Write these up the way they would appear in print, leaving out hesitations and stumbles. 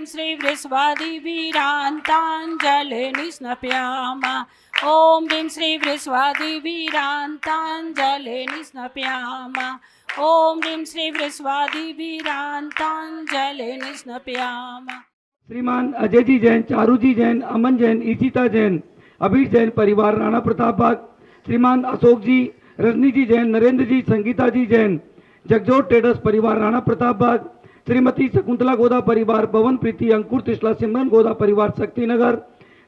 भीं श्री वृषभादिवीरान्ताञ्जलिर्निष्णपयामः। ॐ भीं श्री वृषभादिवीरान्ताञ्जलिर्निष्णपयामः। ॐ भीं श्री वृषभादिवीरान्ताञ्जलिर्निष्णपयामः। श्रीमान अजय जी जैन, चारू जी जैन, अमन जैन, ईशिता जैन, अभीर जैन परिवार राणा प्रताप बाग। श्रीमान अशोक जी, रजनी जी जैन, नरेंद्र जी, संगीता जी जैन, जगजोत ट्रेडर्स परिवार राणा प्रताप बाग। श्रीमती शकुंतला गोदा परिवार, पवन प्रीति, अंकुर तिसला, सिमरन गोदा परिवार शक्ति नगर।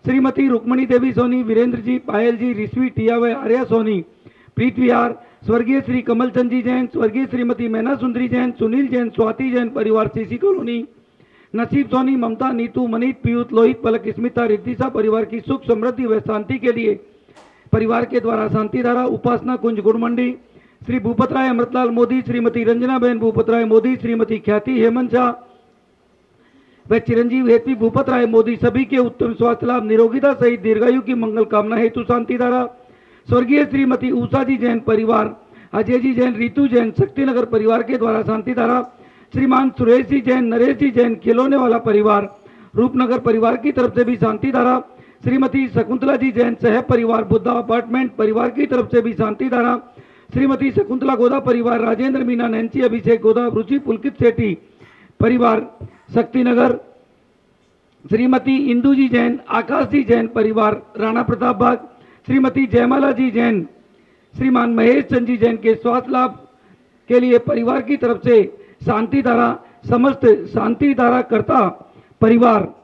श्रीमती रुक्मणी देवी सोनी, वीरेंद्र जी, पायल जी, ऋषि टियावे, आर्या सोनी, प्रीत विहार। स्वर्गीय श्री कमलचंद जी जैन, स्वर्गीय श्रीमती मैना सुंदरी जैन, सुनील जैन, स्वाति जैन परिवार सीसी कॉलोनी। नसीब सोनी, ममता, नीतू, मनीत, पीयूष, लोहित, पलक, स्मिता, रिद्धिशा परिवार की सुख समृद्धि व शांति के लिए परिवार के द्वारा शांति धारा उपासना कुंज गुड़मंडी। श्री भूपत राय अमृतलाल मोदी, श्रीमती रंजना बहन भूपत राय मोदी, श्रीमती ख्याति हेमंत शाह व चिरंजीव हेतवी भूपत राय मोदी सभी के उत्तम स्वास्थ्य लाभ, निरोगिता सहित दीर्घायु की मंगल कामना हेतु शांति धारा। स्वर्गीय श्रीमती उषा जी जैन परिवार, अजय जी जैन, रितु जैन, शक्तिनगर परिवार के द्वारा शांति धारा। श्रीमान सुरेश जी जैन, नरेश जी जैन, खिलौने वाला परिवार रूपनगर परिवार की तरफ से भी शांति धारा। श्रीमती शकुंतला जी जैन, सह परिवार बुद्धा अपार्टमेंट परिवार की तरफ से भी शांति धारा। श्रीमती शकुंतला गोदा परिवार, राजेंद्र मीना, नैन्सी, अभिषेक गोदा, रुचि, पुलकित सेठी परिवार शक्तिनगर। श्रीमती इंदू जी जैन, आकाश जी जैन परिवार राणा प्रताप बाग। श्रीमती जयमाला जी जैन, श्रीमान महेश चंद जी जैन के स्वास्थ्य लाभ के लिए परिवार की तरफ से शांति धारा, समस्त शांति धारा करता परिवार।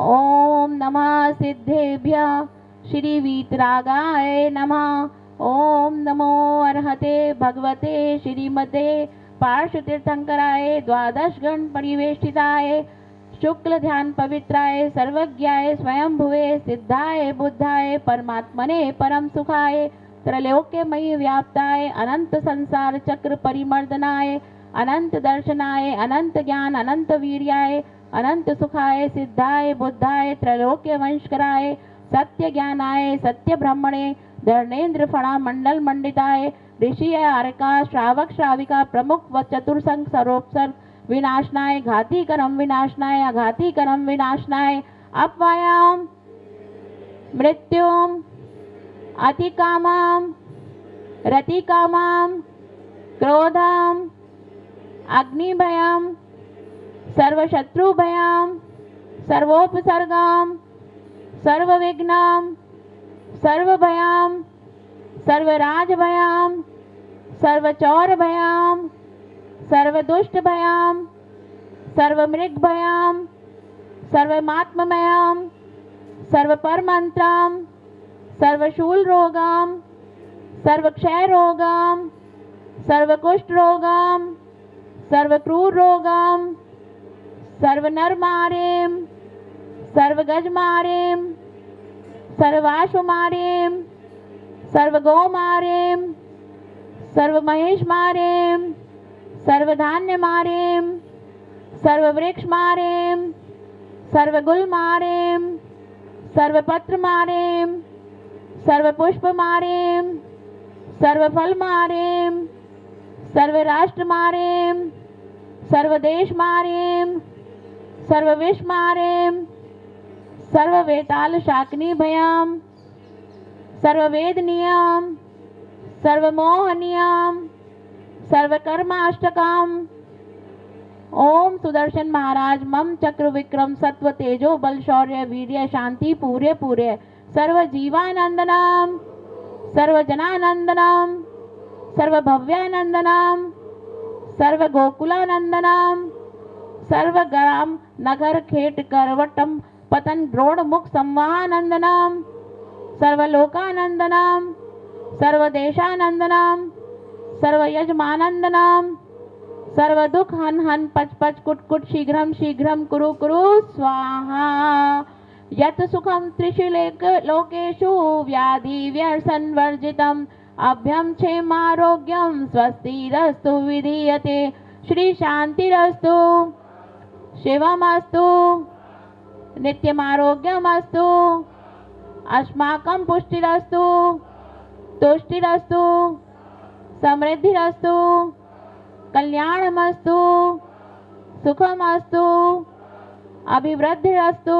ओम नमः सिद्धेभ्यः श्री वीतरागाय नमः। ओम नमो अर्हते भगवते श्रीमते पार्श्वतीर्थंकराय द्वादश गण परिवेष्टिताय शुक्ल ध्यान पवित्राय सर्वज्ञाय स्वयंभुवे सिद्धाय बुद्धाय परमात्मने परम सुखाय त्रैलोक्यमयी व्याप्ताय अनंत संसार चक्र परिमर्दनाय अनंत दर्शनाय अनंत ज्ञान अनंत वीर्याय अनंत सुखाय सिद्धाय बुद्धाय त्रैलोक्य वंशकराय सत्य ज्ञानाय सत्य ब्रह्मणे धर्मेंद्र फणा मंडल मंडिताय ऋषि आर्का श्रावक श्राविका प्रमुख व चतुर्संग सरोपसर्ग विनाशनाय घाती कर्म विनाशनाय अघाती कर्म विनाशनाय अपवायाम मृत्युम अतिकामाम रतिकामाम क्रोधाम अग्निभयम सर्वशत्रुभयम सर्वोपसर्गाम सर्वविघ्नाम सर्वभयाम सर्वराजभयाम सर्वचौरभयाम सर्वदुष्टभयाम सर्वमृगभयाम सर्वमात्ममयाम सर्वपरमंत्राम सर्वशूलरोगाम सर्वक्षयरोगाम सर्वकुष्ठरोगाम सर्वक्रूररोगाम सर्वनरमारेम सर्वगजमारेम सर्वाश्वमारेम सर्वगौमारेम सर्वमहेशमारेम सर्वधान्यमारेम सर्ववृक्षमारेम सर्वगुलमारेम सर्वपत्रमारेम सर्वपुष्पमारेम सर्वफलमारेम सर्वराष्ट्रमारेम सर्वदेशमारेम सर्वविश्वमारेम सर्ववेताल शाकिनी भयाम सर्ववेदनीयम सर्वमोहनीयम सर्वकर्माष्टकम। ओम सुदर्शन महाराज मम चक्र विक्रम सत्व तेजो बल शौर्य वीर्य शांति पूर्य पूर्य सर्व जीवानंदनम सर्वजनानंदनम सर्वभव्यानंदनम सर्वगोकुलानंदनम सर्वग्राम नगर खेट करवटम पतन द्रोण मुख संवाहानंदनम सर्वलोकानंदनम सर्वदेशानंदनम सर्वयजमानंदनम सर्वदुख हन हन पच पच कुट कुट शीघ्रम शीघ्रम कुरु कुरु स्वाहा। यत सुखम त्रिषु लोकेषु व्याधि व्यसन वर्जितम अभ्यम क्षेमारोग्यम स्वस्तिरस्तु विधीयते। श्री शांतिरस्तु शिवमस्तु नित्यमारोग्यमस्तु अस्माकं पुष्टिरस्तु तुष्टिरस्तु समृद्धिरस्तु कल्याणमस्तु सुखमस्तु अभिवृद्धिरस्तु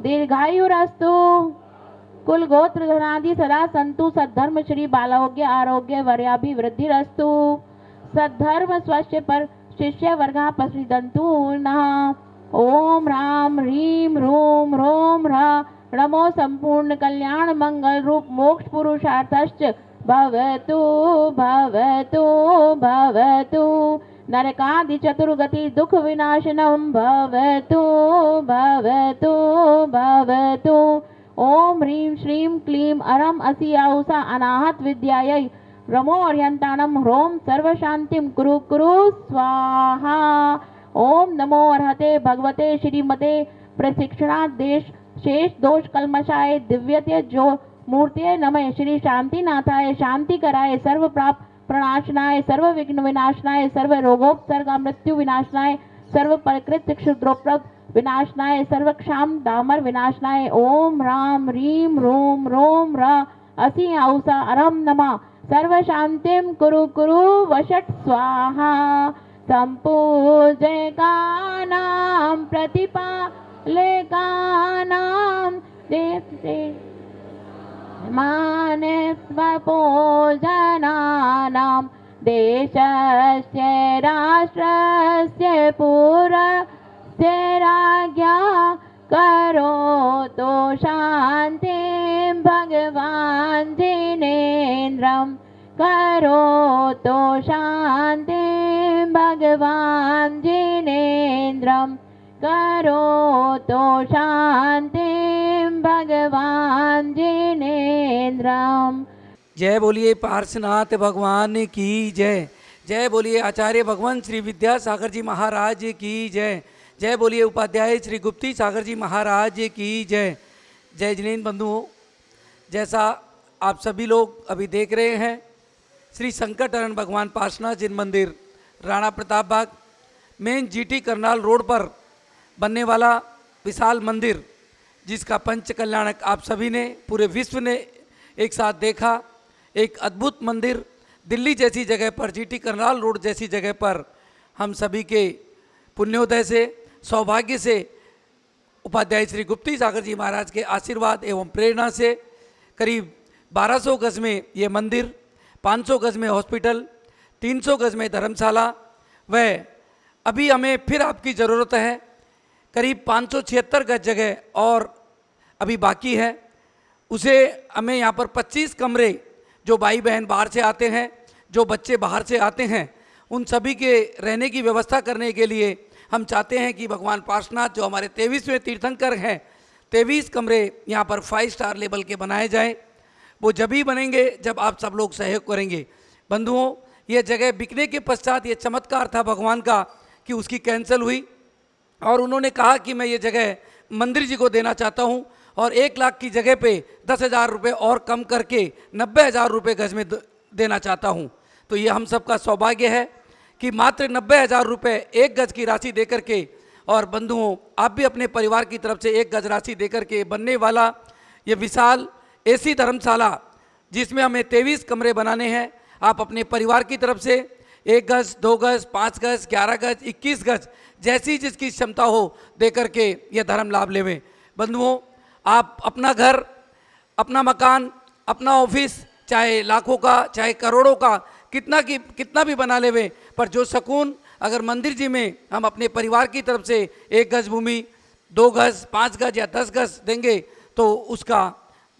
दीर्घायुरस्तु कुल गोत्र धनादि सदा संतु सद्धर्म श्री बालोग्य आरोग्य वर्याभिवृद्धिरस्तु सद्धर्म स्वस्य पर शिष्य वर्गा प्रसिद्धंतु नः। ओम राम ह्रीं रूम रोम ह्रा नमो संपूर्ण कल्याण मंगल रूप मोक्ष पुरुषार्थश्च भवतु भवतु भवतु नरकादि चतुर्गति दुख विनाशनम भवतु भवतु भवतु। ओम ह्रीं श्रीं क्लीं अरम असियाउसा अनाहत विद्यायै रमो अर्यंताणम ह्रोम सर्व शांतिम कुरु कुरु स्वाहा। ओम नमो अर्हते भगवते श्रीमते प्रशिक्षणादेश शेष दोष कल्मषाय दिव्यते जो मूर्तिये नमः श्री शांतिनाथाय शांति कराय सर्व प्राप्त प्रणाशनाय सर्व विघ्न विनाशनाय सर्व रोगोपसर्ग मृत्यु विनाशनाय सर्व प्रकृत क्षुद्रोप्रभ विनाशनाय सर्व क्षाम दामर विनाशनाय। ओम राम ह्रीं रोम रोम रा असि औसा अरम नमः सर्व शांतिम कुरु कुरु वषट स्वाहा। संपूजकानां प्रतिपालकानां देवते मानस्वपूजनानां देशस्य राष्ट्रस्य पुरस्य राज्ञा करोतु शान्तिं भगवान् जिनेन्द्रं करोतु शान्तिं भगवान् जिनेन्द्रं करोतु शान्तिं भगवान् जिनेन्द्रं। जय बोलिए पार्श्वनाथ भगवान की जय। जय बोलिए आचार्य भगवान श्री विद्यासागर जी महाराज की जय। जय बोलिए उपाध्याय श्री गुप्ती सागर जी महाराज की जय। जय जिनेन बंधुओं, जैसा आप सभी लोग अभी देख रहे हैं, श्री संकटहरण भगवान पार्श्वनाथ जिन मंदिर राणा प्रताप बाग मेन जीटी करनाल रोड पर बनने वाला विशाल मंदिर, जिसका पंच कल्याणक आप सभी ने पूरे विश्व ने एक साथ देखा। एक अद्भुत मंदिर दिल्ली जैसी जगह पर, जीटी करनाल रोड जैसी जगह पर हम सभी के पुण्योदय से, सौभाग्य से, उपाध्याय श्री गुप्ती सागर जी महाराज के आशीर्वाद एवं प्रेरणा से करीब 1200 गज में ये मंदिर, 500 गज में हॉस्पिटल, 300 गज में धर्मशाला, वह अभी हमें फिर आपकी ज़रूरत है। करीब 576 गज जगह और अभी बाकी है, उसे हमें यहाँ पर 25 कमरे, जो भाई बहन बाहर से आते हैं, जो बच्चे बाहर से आते हैं, उन सभी के रहने की व्यवस्था करने के लिए हम चाहते हैं कि भगवान पार्श्वनाथ जो हमारे 23वें तीर्थंकर हैं, 23 कमरे यहाँ पर 5 स्टार लेवल के बनाए जाएं। वो जब ही बनेंगे जब आप सब लोग सहयोग करेंगे। बंधुओं, ये जगह बिकने के पश्चात ये चमत्कार था भगवान का कि उसकी कैंसिल हुई और उन्होंने कहा कि मैं ये जगह मंदिर जी को देना चाहता हूँ और 1 लाख की जगह पे 10,000 रुपये और कम करके 90,000 रुपये गज में देना चाहता हूँ। तो ये हम सबका सौभाग्य है कि मात्र 90,000 रुपये 1 गज की राशि दे करके, और बंधुओं आप भी अपने परिवार की तरफ से 1 गज राशि दे करके बनने वाला ये विशाल ऐसी धर्मशाला, जिसमें हमें 23 कमरे बनाने हैं, आप अपने परिवार की तरफ से 1 गज, 2 गज, 5 गज, 11 गज, 21 गज, जैसी जिसकी क्षमता हो दे करके ये धर्म लाभ लेवें। बंधुओं, आप अपना घर, अपना मकान, अपना ऑफिस, चाहे लाखों का चाहे करोड़ों का कितना भी बना लेवें, पर जो सुकून अगर मंदिर जी में हम अपने परिवार की तरफ से 1 गज भूमि, 2 गज, 5 गज या 10 गज देंगे तो उसका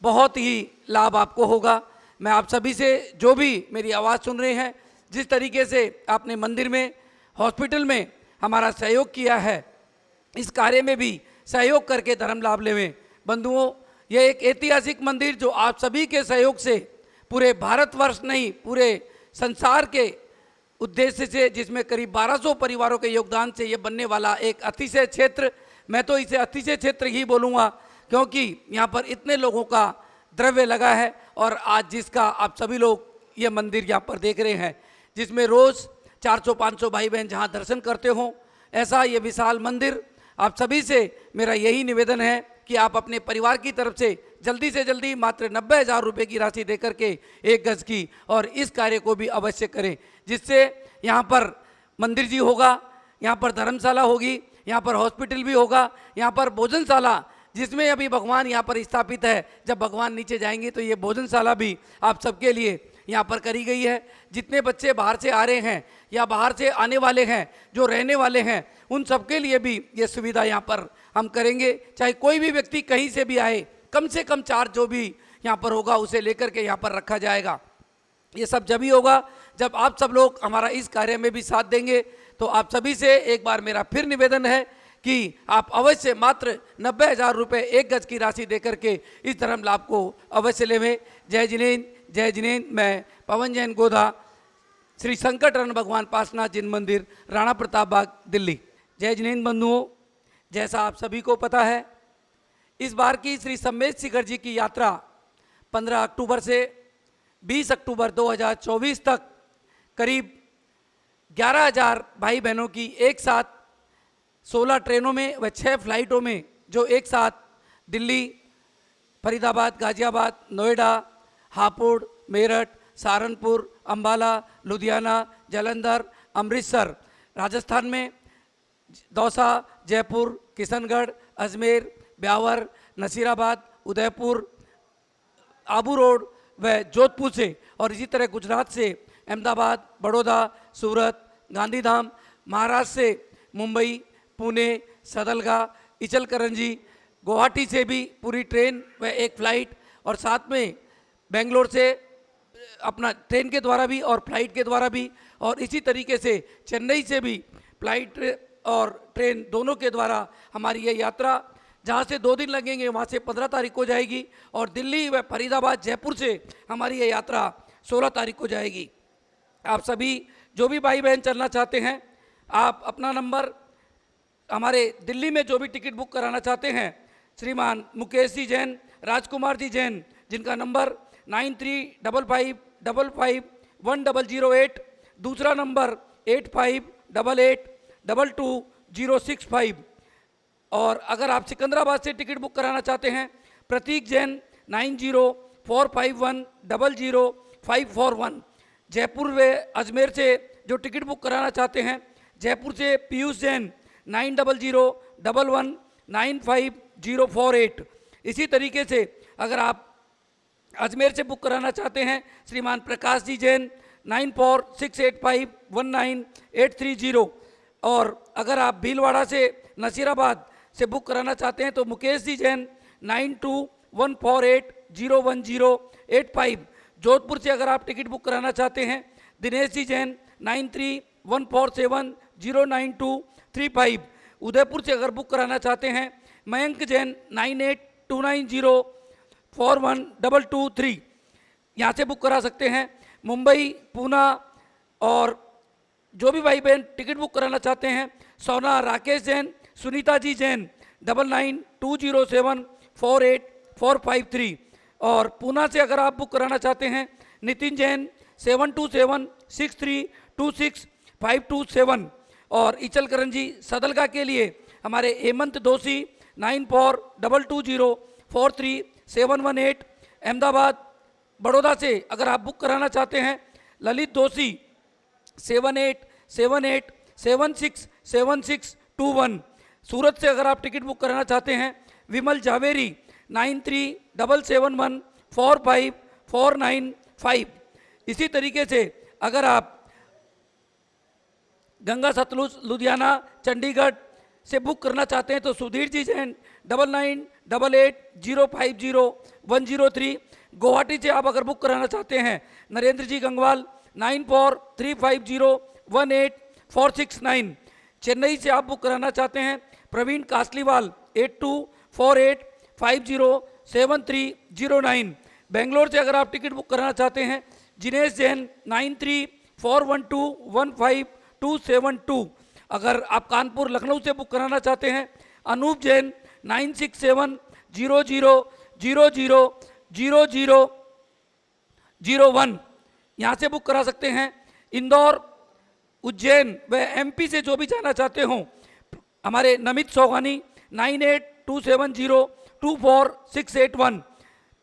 बहुत ही लाभ आपको होगा। मैं आप सभी से, जो भी मेरी आवाज़ सुन रहे हैं, जिस तरीके से आपने मंदिर में, हॉस्पिटल में हमारा सहयोग किया है, इस कार्य में भी सहयोग करके धर्म लाभ लेवें। बंधुओं, यह एक ऐतिहासिक मंदिर जो आप सभी के सहयोग से पूरे भारतवर्ष नहीं पूरे संसार के उद्देश्य से, जिसमें करीब 1200 परिवारों के योगदान से ये बनने वाला एक अतिशय क्षेत्र, मैं तो इसे अतिशय क्षेत्र ही बोलूँगा क्योंकि यहाँ पर इतने लोगों का द्रव्य लगा है। और आज जिसका आप सभी लोग ये मंदिर यहाँ पर देख रहे हैं, जिसमें रोज़ 400-500 भाई बहन जहाँ दर्शन करते हों, ऐसा ये विशाल मंदिर, आप सभी से मेरा यही निवेदन है कि आप अपने परिवार की तरफ से जल्दी मात्र 90,000 रुपये की राशि देकर के 1 गज की और इस कार्य को भी अवश्य करें, जिससे यहाँ पर मंदिर जी होगा, यहाँ पर धर्मशाला होगी, यहाँ पर हॉस्पिटल भी होगा, यहाँ पर भोजनशाला जिसमें अभी भगवान यहाँ पर स्थापित है, जब भगवान नीचे जाएंगे तो ये भोजनशाला भी आप सबके लिए यहाँ पर करी गई है। जितने बच्चे बाहर से आ रहे हैं या बाहर से आने वाले हैं, जो रहने वाले हैं, उन सबके लिए भी ये सुविधा यहाँ पर हम करेंगे। चाहे कोई भी व्यक्ति कहीं से भी आए, कम से कम चार्ज जो भी यहाँ पर होगा उसे लेकर के यहाँ पर रखा जाएगा। ये सब जब ही होगा जब आप सब लोग हमारा इस कार्य में भी साथ देंगे। तो आप सभी से एक बार मेरा फिर निवेदन है कि आप अवश्य मात्र 90,000 रुपये 1 गज की राशि देकर के इस धर्म लाभ को अवश्य लेवें। जय जिनेन्द्र, जय जिनेन्द्र। मैं पवन जैन गोधा, श्री संकटहरण भगवान पार्श्वनाथ जिन मंदिर, राणा प्रताप बाग, दिल्ली। जय जिनेन्द्र बंधुओं, जैसा आप सभी को पता है, इस बार की श्री सम्मेद शिखर जी की यात्रा 15 अक्टूबर से 20 अक्टूबर 2024 तक करीब 11,000 भाई बहनों की एक साथ 16 ट्रेनों में व 6 फ्लाइटों में, जो एक साथ दिल्ली, फरीदाबाद, गाजियाबाद, नोएडा, हापुड़, मेरठ, सहारनपुर, अंबाला, लुधियाना, जालंधर, अमृतसर, राजस्थान में दौसा, जयपुर, किशनगढ़, अजमेर, ब्यावर, नसीराबाद, उदयपुर, आबू रोड व जोधपुर से, और इसी तरह गुजरात से अहमदाबाद, बड़ौदा, सूरत, गांधीधाम, महाराष्ट्र से मुंबई, पुणे, सदलगा, इचलकरंजी, गुवाहाटी से भी पूरी ट्रेन व एक फ़्लाइट, और साथ में बेंगलोर से अपना ट्रेन के द्वारा भी और फ्लाइट के द्वारा भी, और इसी तरीके से चेन्नई से भी फ्लाइट और ट्रेन दोनों के द्वारा हमारी ये यात्रा, जहाँ से 2 दिन लगेंगे वहाँ से 15 तारीख को जाएगी, और दिल्ली व फरीदाबाद, जयपुर से हमारी ये यात्रा 16 तारीख को जाएगी। आप सभी जो भी भाई बहन चलना चाहते हैं, आप अपना नंबर, हमारे दिल्ली में जो भी टिकट बुक कराना चाहते हैं, श्रीमान मुकेश जी जैन, राजकुमार जी जैन, जिनका नंबर 9355551008, दूसरा नंबर 8588222065, और अगर आप सिकंदराबाद से टिकट बुक कराना चाहते हैं, प्रतीक जैन 9045100541, जयपुर व अजमेर से जो टिकट बुक कराना चाहते हैं, जयपुर से पीयूष जैन 9001119548। इसी तरीके से अगर आप अजमेर से बुक कराना चाहते हैं, श्रीमान प्रकाश जी जैन 9468519830, और अगर आप भीलवाड़ा से नसीराबाद से बुक कराना चाहते हैं तो मुकेश जी जैन 9214801085। जोधपुर से अगर आप टिकट बुक कराना चाहते हैं, दिनेश जी जैन 9314709235। उदयपुर से अगर बुक कराना चाहते हैं, मयंक जैन 9829041223, यहाँ से बुक करा सकते हैं। मुंबई, पूना, और जो भी भाई बहन टिकट बुक कराना चाहते हैं, सोना राकेश जैन, सुनीता जी जैन 9920748453, और पूना से अगर आप बुक कराना चाहते हैं, नितिन जैन 7276326527, और इचलकरंजी सदलगा के लिए हमारे हेमंत दोषी 9422043718। अहमदाबाद, बड़ौदा से अगर आप बुक कराना चाहते हैं, ललित दोषी 7878767621। सूरत से अगर आप टिकट बुक कराना चाहते हैं, विमल जावेरी 9377145495। इसी तरीके से अगर आप गंगा सतलुज, लुधियाना, चंडीगढ़ से बुक करना चाहते हैं तो सुधीर जी जैन 9988050103। गुवाहाटी से आप अगर बुक कराना चाहते हैं, नरेंद्र जी गंगवाल 9435018469। चेन्नई से आप बुक कराना चाहते हैं, प्रवीण कासलीवाल 8248507309। बेंगलोर से अगर आप टिकट बुक कराना चाहते हैं, जिनेश जैन 9341215272। अगर आप कानपुर, लखनऊ से बुक कराना चाहते हैं, अनूप जैन 9670000001, यहाँ से बुक करा सकते हैं। इंदौर, उज्जैन व एमपी से जो भी जाना चाहते हों, हमारे नमित सोगानी 9827024681।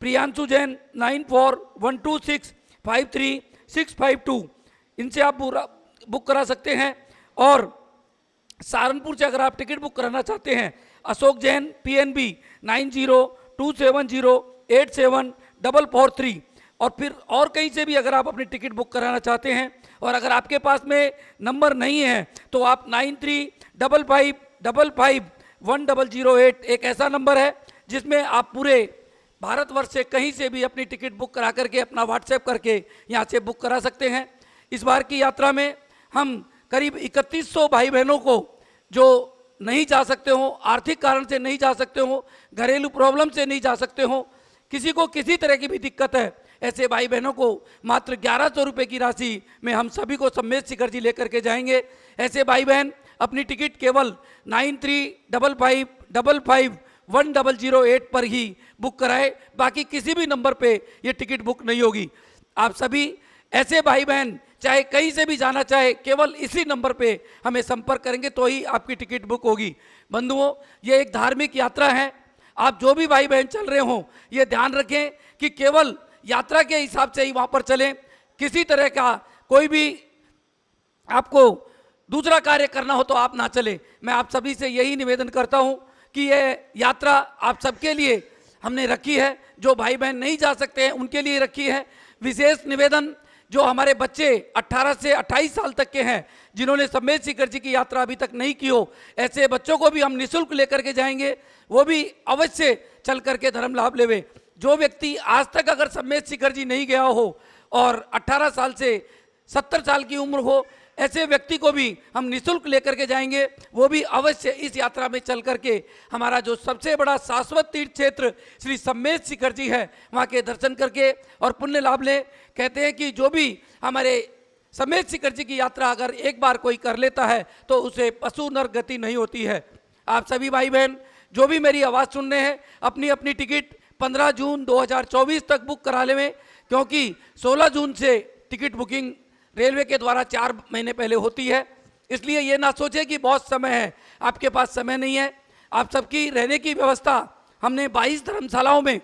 प्रियांशु जैन 9412653652, इनसे आप पूरा बुक करा सकते हैं। और सहारनपुर से अगर आप टिकट बुक कराना चाहते हैं, अशोक जैन PNB 9027087443। और फिर और कहीं से भी अगर आप अपनी टिकट बुक कराना चाहते हैं और अगर आपके पास में नंबर नहीं है तो आप 9355551008 एक ऐसा नंबर है जिसमें आप पूरे भारतवर्ष से कहीं से भी अपनी टिकट बुक करा करके अपना व्हाट्सएप करके यहाँ से बुक करा सकते हैं। इस बार की यात्रा में हम करीब 3100 भाई बहनों को जो नहीं जा सकते हो, आर्थिक कारण से नहीं जा सकते हो, घरेलू प्रॉब्लम से नहीं जा सकते हो, किसी को किसी तरह की भी दिक्कत है, ऐसे भाई बहनों को मात्र 1100 रुपये की राशि में हम सभी को सम्मेत शिखर जी लेकर के जाएंगे। ऐसे भाई बहन अपनी टिकट केवल 9355551008 पर ही बुक कराए, बाकी किसी भी नंबर पे ये टिकट बुक नहीं होगी। आप सभी ऐसे भाई बहन चाहे कहीं से भी जाना चाहे केवल इसी नंबर पे हमें संपर्क करेंगे तो ही आपकी टिकट बुक होगी। बंधुओं, ये एक धार्मिक यात्रा है। आप जो भी भाई बहन चल रहे हों ये ध्यान रखें कि केवल यात्रा के हिसाब से ही वहाँ पर चलें, किसी तरह का कोई भी आपको दूसरा कार्य करना हो तो आप ना चलें। मैं आप सभी से यही निवेदन करता हूँ कि ये यात्रा आप सबके लिए हमने रखी है, जो भाई बहन नहीं जा सकते हैं उनके लिए रखी है। विशेष निवेदन जो हमारे बच्चे 18 से 28 साल तक के हैं जिन्होंने सम्मेत शिखर जी की यात्रा अभी तक नहीं की हो, ऐसे बच्चों को भी हम निःशुल्क लेकर के जाएंगे, वो भी अवश्य चल करके धर्म लाभ लेवे। जो व्यक्ति आज तक अगर सम्मेत शिखर जी नहीं गया हो और 18 साल से 70 साल की उम्र हो, ऐसे व्यक्ति को भी हम निःशुल्क लेकर के जाएंगे, वो भी अवश्य इस यात्रा में चल करके हमारा जो सबसे बड़ा शाश्वत तीर्थ क्षेत्र श्री सम्मेत शिखर जी है वहाँ के दर्शन करके और पुण्य लाभ ले। कहते हैं कि जो भी हमारे सम्मेत शिखर जी की यात्रा अगर एक बार कोई कर लेता है तो उसे पशु नर गति नहीं होती है। आप सभी भाई बहन जो भी मेरी आवाज़ सुन रहे हैं अपनी अपनी टिकट 15 जून 2024 तक बुक करा लें, क्योंकि 16 जून से टिकट बुकिंग रेलवे के द्वारा 4 महीने पहले होती है। इसलिए ये ना सोचे कि बहुत समय है, आपके पास समय नहीं है। आप सबकी रहने की व्यवस्था हमने 22 धर्मशालाओं में,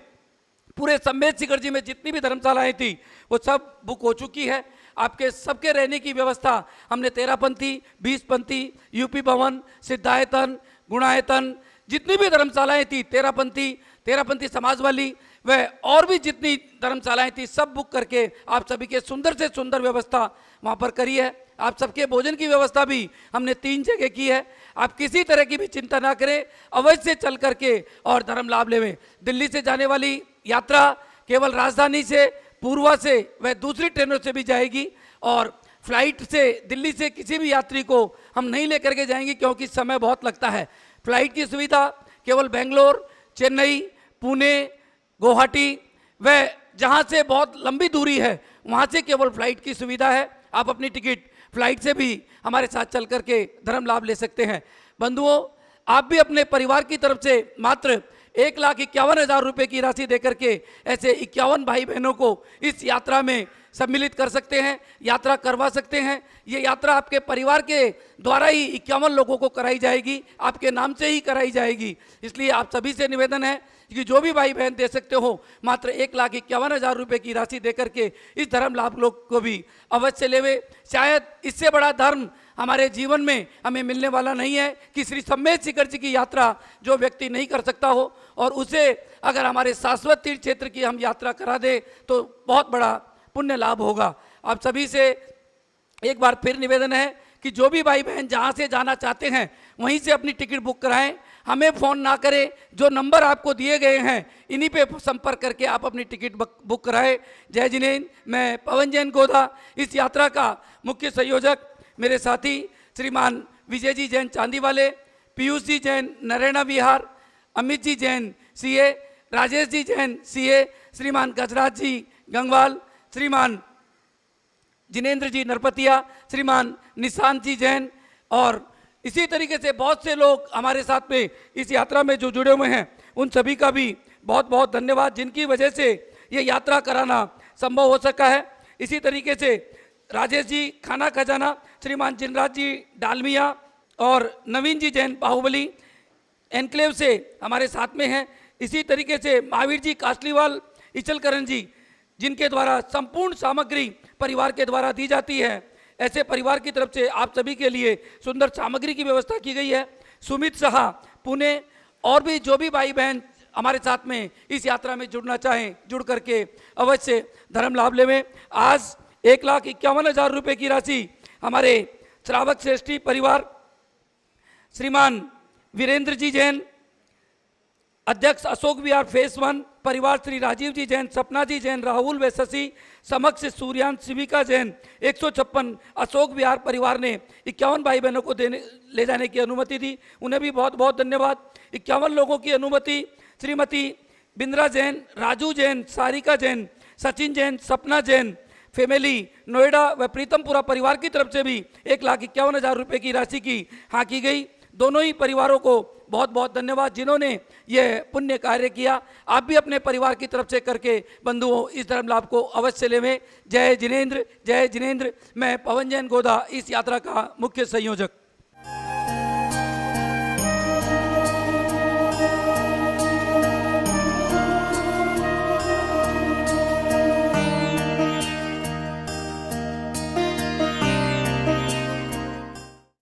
पूरे सम्मेत शिखर जी में जितनी भी धर्मशालाएं थी वो सब बुक हो चुकी है। आपके सबके रहने की व्यवस्था हमने 13पंथी, 20पंथी, यूपी भवन, सिद्धायतन, गुणायतन, जितनी भी धर्मशालाएं थी, 13पंथी समाज वाली वह और भी जितनी धर्मशालाएं थी सब बुक करके आप सभी के सुंदर से सुंदर व्यवस्था वहाँ पर करी है। आप सबके भोजन की व्यवस्था भी हमने 3 जगह की है। आप किसी तरह की भी चिंता ना करें, अवश्य चल करके और धर्म लाभ लेवें। दिल्ली से जाने वाली यात्रा केवल राजधानी से, पूर्वा से, वह दूसरी ट्रेनों से भी जाएगी और फ्लाइट से दिल्ली से किसी भी यात्री को हम नहीं लेकर के जाएंगे क्योंकि समय बहुत लगता है। फ्लाइट की सुविधा केवल बेंगलोर, चेन्नई, पुणे, गुवाहाटी वह जहाँ से बहुत लंबी दूरी है वहाँ से केवल फ्लाइट की सुविधा है। आप अपनी टिकट फ्लाइट से भी हमारे साथ चल करके धर्म लाभ ले सकते हैं। बंधुओं, आप भी अपने परिवार की तरफ से मात्र 1,51,000 रुपये की राशि देकर के ऐसे 51 भाई बहनों को इस यात्रा में सम्मिलित कर सकते हैं, यात्रा करवा सकते हैं। ये यात्रा आपके परिवार के द्वारा ही 51 लोगों को कराई जाएगी, आपके नाम से ही कराई जाएगी। इसलिए आप सभी से निवेदन है कि जो भी भाई बहन दे सकते हो मात्र 1,51,000 रुपये की राशि देकर के इस धर्म लाभ लोग को भी अवश्य लेवे। शायद इससे बड़ा धर्म हमारे जीवन में हमें मिलने वाला नहीं है कि श्री सम्मेत शिखर जी की यात्रा जो व्यक्ति नहीं कर सकता हो और उसे अगर हमारे शाश्वत तीर्थ क्षेत्र की हम यात्रा करा दे तो बहुत बड़ा पुण्य लाभ होगा। आप सभी से एक बार फिर निवेदन है कि जो भी भाई बहन जहाँ से जाना चाहते हैं वहीं से अपनी टिकट बुक कराएं, हमें फ़ोन ना करें। जो नंबर आपको दिए गए हैं इन्हीं पे संपर्क करके आप अपनी टिकट बुक कराएं। जय जिनेन्द्र। मैं पवन जैन गोधा, इस यात्रा का मुख्य संयोजक, मेरे साथी श्रीमान विजय जी जैन चांदी वाले, पीयूष जी जैन नरेना विहार, अमित जी जैन CA, राजेश जी जैन CA, श्रीमान गजराज जी गंगवाल, श्रीमान जिनेन्द्र जी नरपतिया, श्रीमान निशांत जी जैन और इसी तरीके से बहुत से लोग हमारे साथ में इस यात्रा में जो जुड़े हुए हैं उन सभी का भी बहुत बहुत धन्यवाद, जिनकी वजह से ये यात्रा कराना संभव हो सका है। इसी तरीके से राजेश जी खाना खजाना, श्रीमान जिनराज जी डालमिया और नवीन जी जैन बाहुबली एनक्लेव से हमारे साथ में हैं। इसी तरीके से महावीर जी कासलीवाल इचलकरण जी, जिनके द्वारा संपूर्ण सामग्री परिवार के द्वारा दी जाती है। ऐसे परिवार की तरफ से आप सभी के लिए सुंदर सामग्री की व्यवस्था की गई है। सुमित शाह पुणे और भी जो भी भाई बहन हमारे साथ में इस यात्रा में जुड़ना चाहें, जुड़ करके अवश्य धर्म लाभ लेवें। आज 1,51,000 रुपये की राशि हमारे श्रावक श्रेष्ठी परिवार श्रीमान वीरेंद्र जी जैन, अध्यक्ष अशोक विहार फेस 1, परिवार श्री राजीव जी जैन, सपना जी जैन, राहुल व शशि, समक्ष सूर्यांश शिविका जैन, 156 अशोक विहार परिवार ने 51 भाई बहनों को ले जाने की अनुमति दी, उन्हें भी बहुत बहुत धन्यवाद। 51 लोगों की अनुमति श्रीमती बिंद्रा जैन, राजू जैन, सारिका जैन, सचिन जैन, सपना जैन फैमिली नोएडा व प्रीतमपुरा परिवार की तरफ से भी 1,51,000 रुपये की राशि की हाँ की गई। दोनों ही परिवारों को बहुत बहुत धन्यवाद जिन्होंने यह पुण्य कार्य किया। आप भी अपने परिवार की तरफ से करके बंधुओं इस धर्म लाभ को अवश्य लेवें। जय जिनेंद्र, जय जिनेंद्र। मैं पवन जैन गोदा, इस यात्रा का मुख्य संयोजक।